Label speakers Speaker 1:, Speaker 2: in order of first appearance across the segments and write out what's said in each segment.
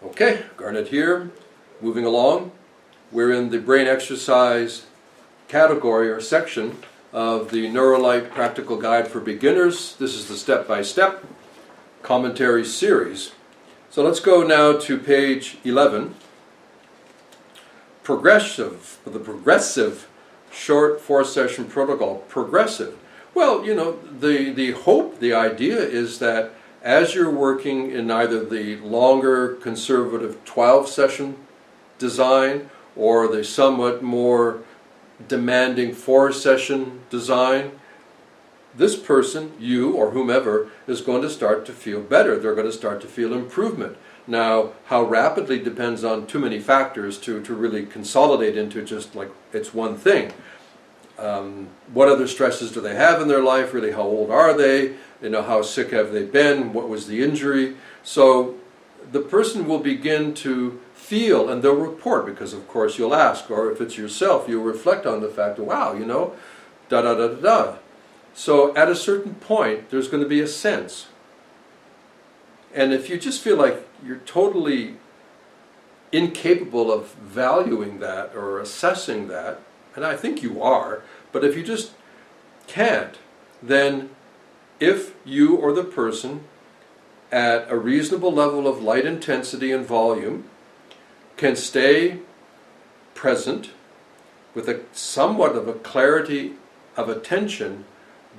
Speaker 1: Okay, Garnet here, moving along. We're in the brain exercise category or section of the Neurolite Practical Guide for Beginners. This is the step-by-step commentary series. So let's go now to page 11. The progressive short 4-session protocol. Progressive. Well, you know, the hope, the idea is that as you're working in either the longer conservative 12-session design or the somewhat more demanding 4-session design, this person, you or whomever, is going to start to feel better. They're going to start to feel improvement. Now, how rapidly depends on too many factors to really consolidate into just like it's one thing. What other stresses do they have in their life? Really, how old are they? You know, how sick have they been? What was the injury? So the person will begin to feel, and they'll report, because of course you'll ask, or if it's yourself, you'll reflect on the fact that, wow, you know, da-da-da-da-da. So at a certain point, there's going to be a sense. And if you just feel like you're totally incapable of valuing that or assessing that, and I think you are, but if you just can't, then if you or the person at a reasonable level of light intensity and volume can stay present with a somewhat of a clarity of attention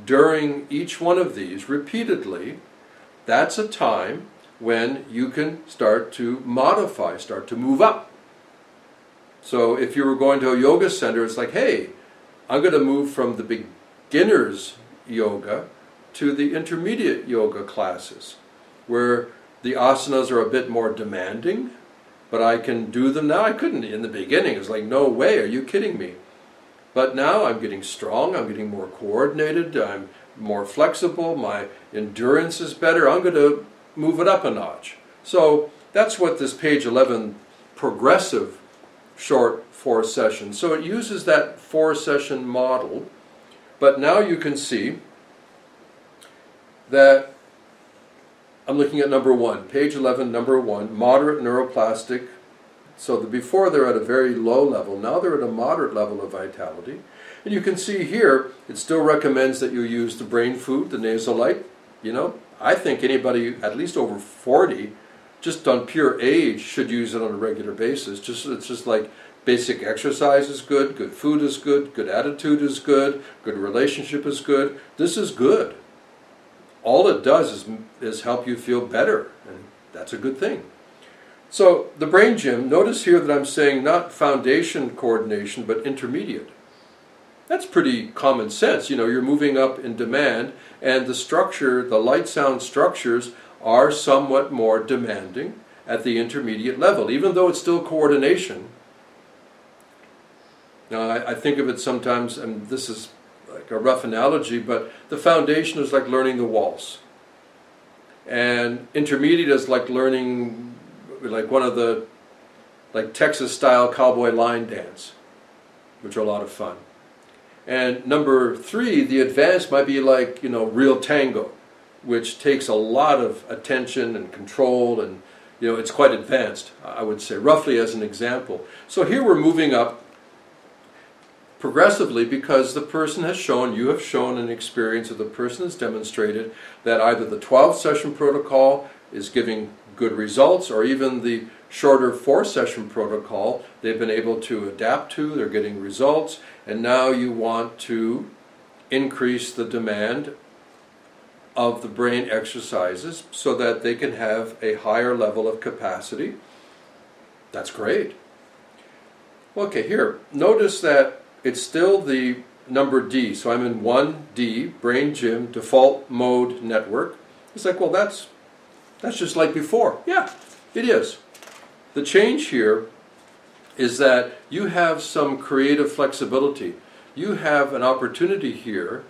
Speaker 1: during each one of these repeatedly, that's a time when you can start to modify, start to move up. So if you were going to a yoga center, it's like, hey, I'm going to move from the beginner's yoga to the intermediate yoga classes, where the asanas are a bit more demanding, but I can do them now. I couldn't in the beginning. It was like, no way, are you kidding me? But now I'm getting strong, I'm getting more coordinated, I'm more flexible, my endurance is better, I'm going to move it up a notch. So that's what this page 11 progressive short 4-session. So it uses that 4-session model, but now you can see that I'm looking at number 1, page 11, number 1, moderate neuroplastic. So before they're at a very low level, now they're at a moderate level of vitality. And you can see here, it still recommends that you use the brain food, the Nasolite. You know, I think anybody at least over 40, just on pure age, should use it on a regular basis. It's just like basic exercise is good, good food is good, good attitude is good relationship is good. This is good. All it does is help you feel better, and that's a good thing. So the brain gym, notice here that I'm saying not foundation coordination, but intermediate. That's pretty common sense. You know, you're moving up in demand, and the structure, the light sound structures are somewhat more demanding at the intermediate level, even though it's still coordination. Now, I think of it sometimes, and this is like a rough analogy, but the foundation is like learning the waltz. And intermediate is like learning like one of the like Texas-style cowboy line dance, which are a lot of fun. And number 3, the advanced might be like, you know, real tango, which takes a lot of attention and control, and, you know, it's quite advanced, I would say, roughly as an example. So here we're moving up progressively because the person has shown, you have shown an experience, or the person has demonstrated that either the 12-session protocol is giving good results, or even the shorter 4-session protocol they've been able to adapt to, they're getting results, and now you want to increase the demand of the brain exercises so that they can have a higher level of capacity. That's great. Okay, here, notice that it's still the number D, so I'm in 1D, brain gym, default mode network. It's like, well, that's just like before. Yeah, it is. The change here is that you have some creative flexibility. You have an opportunity here,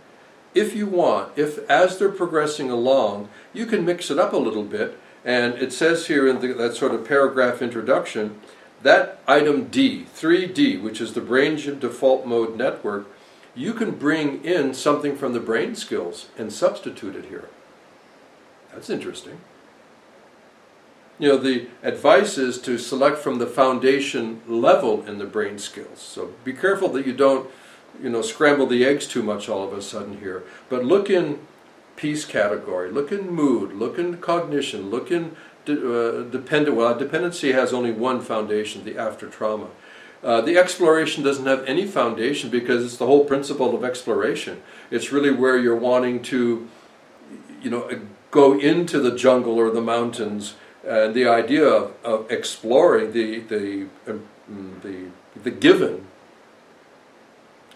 Speaker 1: if you want, if as they're progressing along, you can mix it up a little bit. And it says here in that sort of paragraph introduction, that item D, 3D, which is the brain gym default mode network, you can bring in something from the brain skills and substitute it here. That's interesting. the advice is to select from the foundation level in the brain skills. So be careful that you don't, scramble the eggs too much all of a sudden here. But look in peace category, look in mood, look in cognition, look in dependency has only one foundation, the after trauma. The exploration doesn't have any foundation because it's the whole principle of exploration. It's really where you're wanting to, go into the jungle or the mountains. And the idea of exploring the given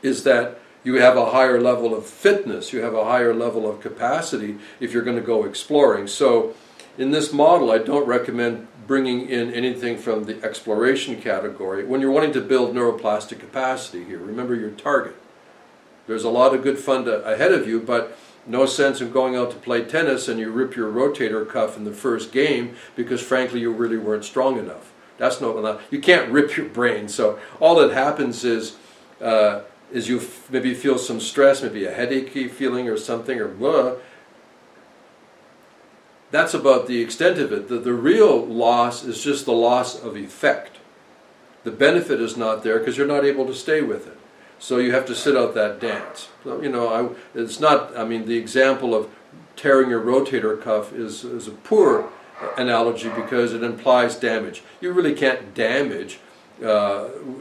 Speaker 1: is that you have a higher level of fitness, you have a higher level of capacity if you're going to go exploring. So in this model, I don't recommend bringing in anything from the exploration category. When you're wanting to build neuroplastic capacity here, remember your target. There's a lot of good fun ahead of you, but no sense in going out to play tennis and you rip your rotator cuff in the first game because frankly you really weren't strong enough. That's not enough. You can't rip your brain. So all that happens is you maybe feel some stress, maybe a headachy feeling or something or blah. That's about the extent of it. The real loss is just the loss of effect. The benefit is not there because you're not able to stay with it. So you have to sit out that dance. So, it's not, the example of tearing your rotator cuff is a poor analogy because it implies damage. You really can't damage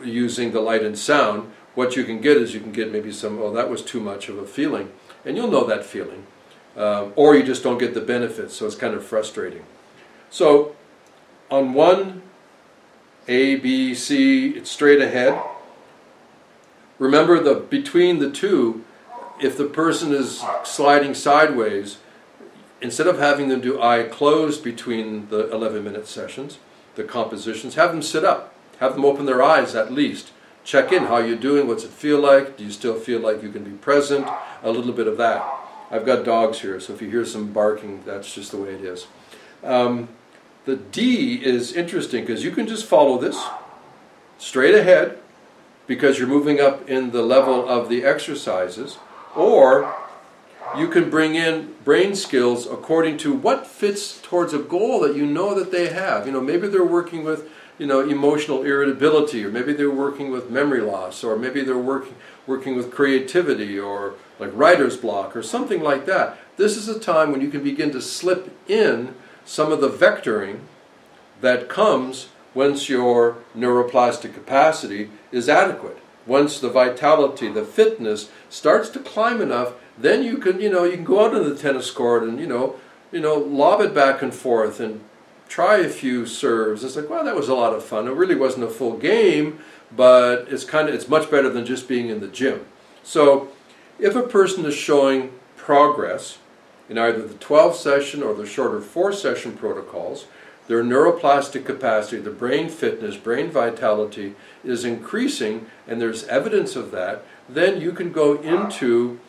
Speaker 1: using the light and sound. What you can get is you can get maybe some, oh, that was too much of a feeling. And you'll know that feeling. Or you just don't get the benefits, so it's kind of frustrating. So on one, A, B, C, it's straight ahead. Remember between the two, if the person is sliding sideways, instead of having them do eye closed between the 11-minute sessions, the compositions, have them sit up. Have them open their eyes at least. Check in, how you're doing, what's it feel like, do you still feel like you can be present, a little bit of that. I've got dogs here, so if you hear some barking, that's just the way it is. The D is interesting because you can just follow this straight ahead because you're moving up in the level of the exercises, or you can bring in brain skills according to what fits towards a goal that you know that they have. Maybe they're working with emotional irritability, or maybe they're working with memory loss, or maybe they're working with creativity, or like writer's block, or something like that. This is a time when you can begin to slip in some of the vectoring that comes once your neuroplastic capacity is adequate. Once the vitality, the fitness starts to climb enough, then you can go out on the tennis court and lob it back and forth and try a few serves. It's like, well, that was a lot of fun. It really wasn't a full game, but it's much better than just being in the gym. So if a person is showing progress in either the 12-session or the shorter 4-session protocols, their neuroplastic capacity, the brain fitness, brain vitality is increasing, and there's evidence of that, then you can go into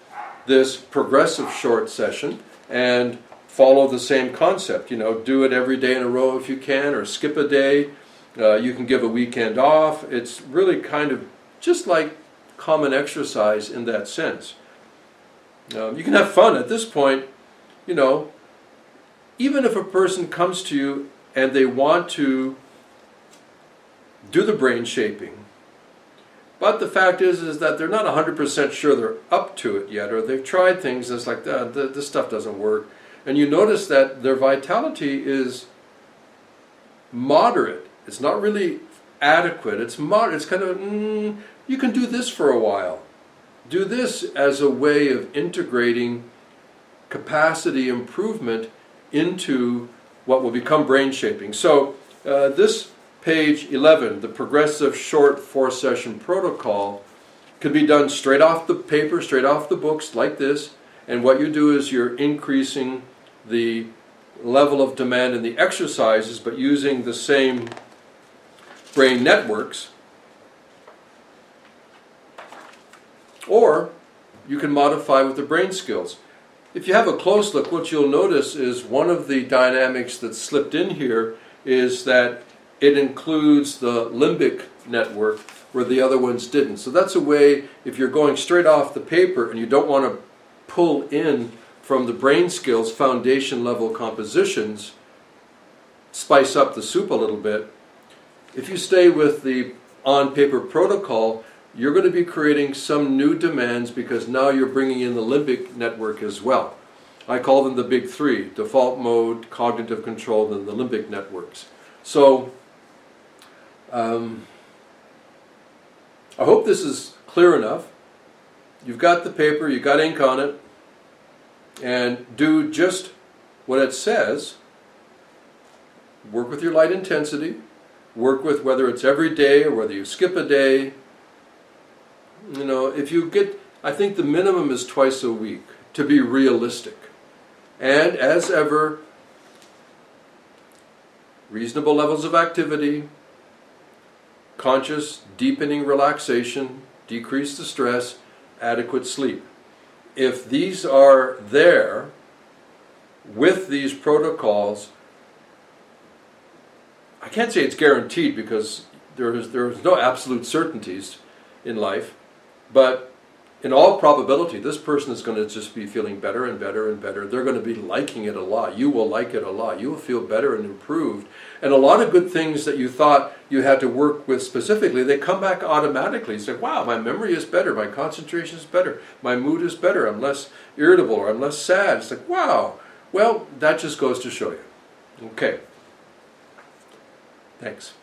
Speaker 1: this progressive short session and follow the same concept. Do it every day in a row if you can, or skip a day. You can give a weekend off. It's really kind of just like common exercise in that sense. You can have fun at this point. Even if a person comes to you and they want to do the brain shaping, but the fact is that they're not 100% sure they're up to it yet, or they've tried things that's like, this stuff doesn't work. And you notice that their vitality is moderate. It's not really adequate. It's moderate. It's kind of, you can do this for a while. Do this as a way of integrating capacity improvement into what will become brain shaping. So this page 11, the progressive short 4-session protocol, can be done straight off the paper, straight off the books like this. And what you do is you're increasing the level of demand in the exercises, but using the same brain networks. Or you can modify with the brain skills. If you have a close look, what you'll notice is one of the dynamics that's slipped in here is that it includes the limbic network where the other ones didn't. So that's a way, if you're going straight off the paper and you don't want to pull in from the brain skills foundation level compositions, spice up the soup a little bit. If you stay with the on-paper protocol, you're going to be creating some new demands because now you're bringing in the limbic network as well. I call them the big three: default mode, cognitive control, and the limbic networks. So I hope this is clear enough. You've got the paper, you've got ink on it, and do just what it says. Work with your light intensity. Work with whether it's every day or whether you skip a day. You know, if you get, I think the minimum is twice a week to be realistic. And as ever, reasonable levels of activity, conscious, deepening relaxation, decrease the stress, adequate sleep. If these are there with these protocols, I can't say it's guaranteed because there's no absolute certainties in life, but in all probability, this person is going to just be feeling better and better and better. They're going to be liking it a lot. You will like it a lot. You will feel better and improved. And a lot of good things that you thought you had to work with specifically, they come back automatically. You say, wow, my memory is better. My concentration is better. My mood is better. I'm less irritable or I'm less sad. It's like, wow. Well, that just goes to show you. Okay. Thanks.